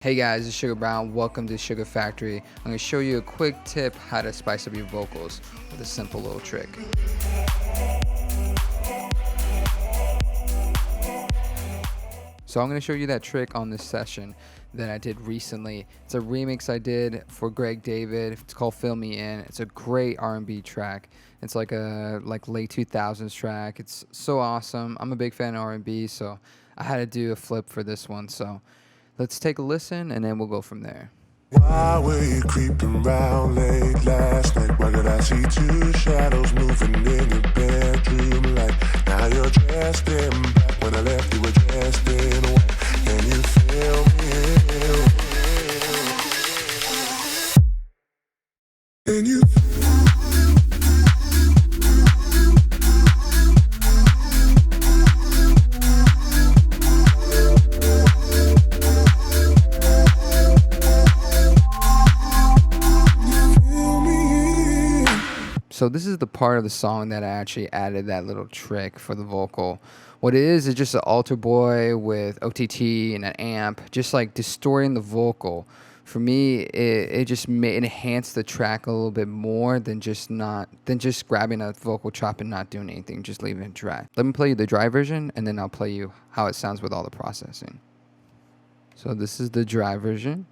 Hey guys, it's Sugar Brown. Welcome to Sugar Factory. I'm going to show you a quick tip how to spice up your vocals with a simple little trick. So I'm going to show you that trick on this session that I did recently. It's a remix I did for Greg David. It's called Fill Me In. It's a great R&B track. It's like a late 2000s track. It's so awesome. I'm a big fan of R&B, so I had to do a flip for this one. So let's take a listen and then we'll go from there. Why were you creeping round late last night? Why could I see two shadows moving in your bedroom light? Now you're dressed in black. When I left you were dressed in white. Can you feel me? Can you So this is the part of the song that I actually added that little trick for the vocal. What it is just an alter boy with OTT and an amp, just like distorting the vocal. For me, it just enhanced the track a little bit more than just grabbing a vocal chop and not doing anything, just leaving it dry. Let me play you the dry version, and then I'll play you how it sounds with all the processing. So this is the dry version.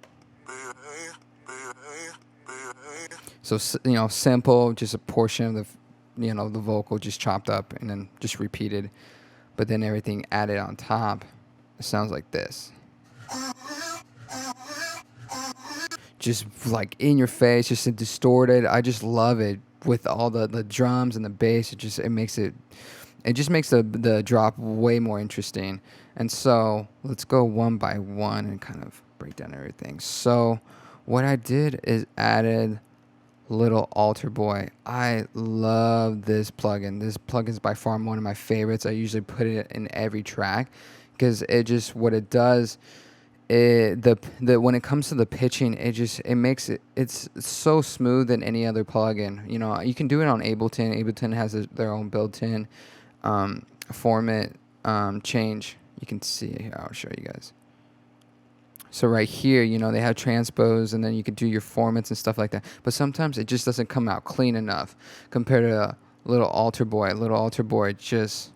So, simple, just a portion of the vocal just chopped up and then just repeated. But then everything added on top, it sounds like this. Just like in your face, just distorted. I just love it with all the drums and the bass. It just makes the drop way more interesting. And so let's go one by one and kind of break down everything. So what I did is added little alter boy. I love this plugin. This plugin is by far one of my favorites. I usually put it in every track because what it does, when it comes to the pitching, it's so smooth than any other plugin. You can do it on Ableton. Ableton has their own built-in format change. You can see it here. I'll show you guys. So right here, they have transpose, and then you can do your formats and stuff like that. But sometimes it just doesn't come out clean enough compared to a little alter boy. It just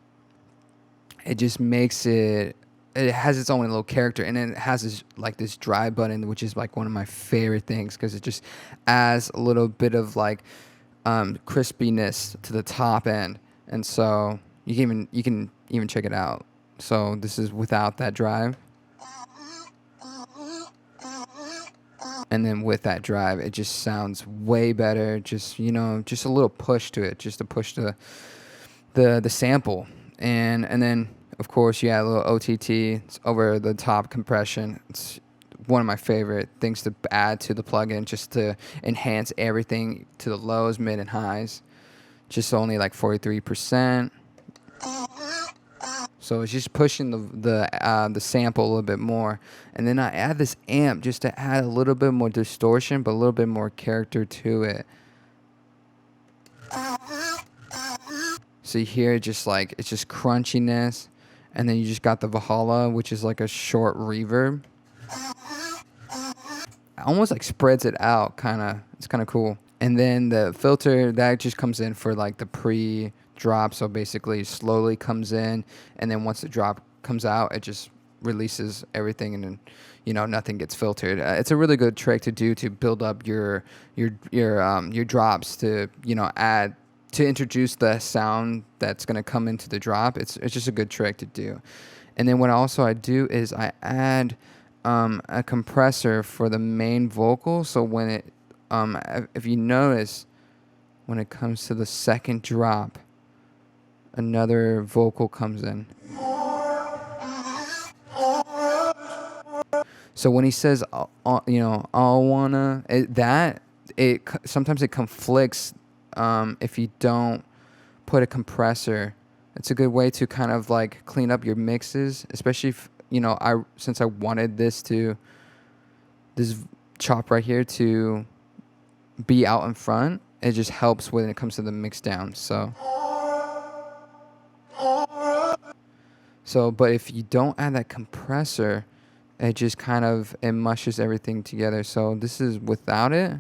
makes it. It has its own little character, and then it has this dry button, which is like one of my favorite things because it just adds a little bit of crispiness to the top end, and so you can even check it out. So this is without that drive. And then with that drive, it just sounds way better. Just a little push to it, just to push the sample. And then of course you add a little OTT. It's over the top compression. It's one of my favorite things to add to the plugin, just to enhance everything to the lows, mid, and highs. Just only like 43%. So it's just pushing the sample a little bit more. And then I add this amp just to add a little bit more distortion, but a little bit more character to it. So here, it's just crunchiness. And then you just got the Valhalla, which is like a short reverb. Almost like spreads it out, it's kind of cool. And then the filter, that just comes in for like the pre-drop. So basically slowly comes in, and then once the drop comes out, it just releases everything, and then nothing gets filtered. It's a really good trick to do to build up your drops to add to introduce the sound that's going to come into the drop. It's just a good trick to do. And then what I do is I add a compressor for the main vocal. So when it if you notice, when it comes to the second drop, another vocal comes in. So when he says, I wanna, sometimes it conflicts if you don't put a compressor. It's a good way to kind of like clean up your mixes, especially if, since I wanted this chop right here to be out in front, it just helps when it comes to the mix down. So, but if you don't add that compressor, it just kind of, it mushes everything together. So this is without it.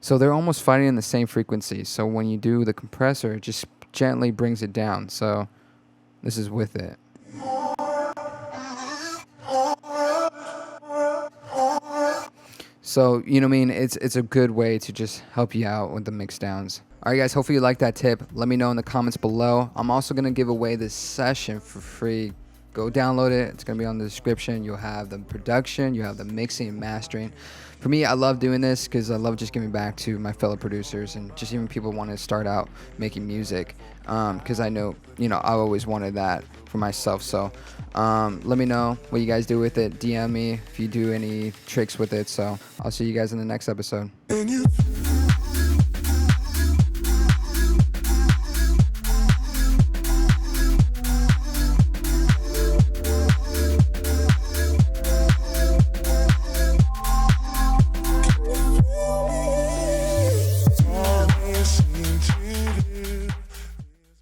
So they're almost fighting in the same frequency. So when you do the compressor, it just gently brings it down. So this is with it. So, you know what I mean? It's a good way to just help you out with the mix downs. All right, guys, hopefully you like that tip. Let me know in the comments below. I'm also going to give away this session for free. Go download it. It's going to be on the description. You'll have the production. You have the mixing and mastering. For me, I love doing this because I love just giving back to my fellow producers and just even people want to start out making music, because I know, you know, I always wanted that for myself. So let me know what you guys do with it. DM me if you do any tricks with it. So I'll see you guys in the next episode. And you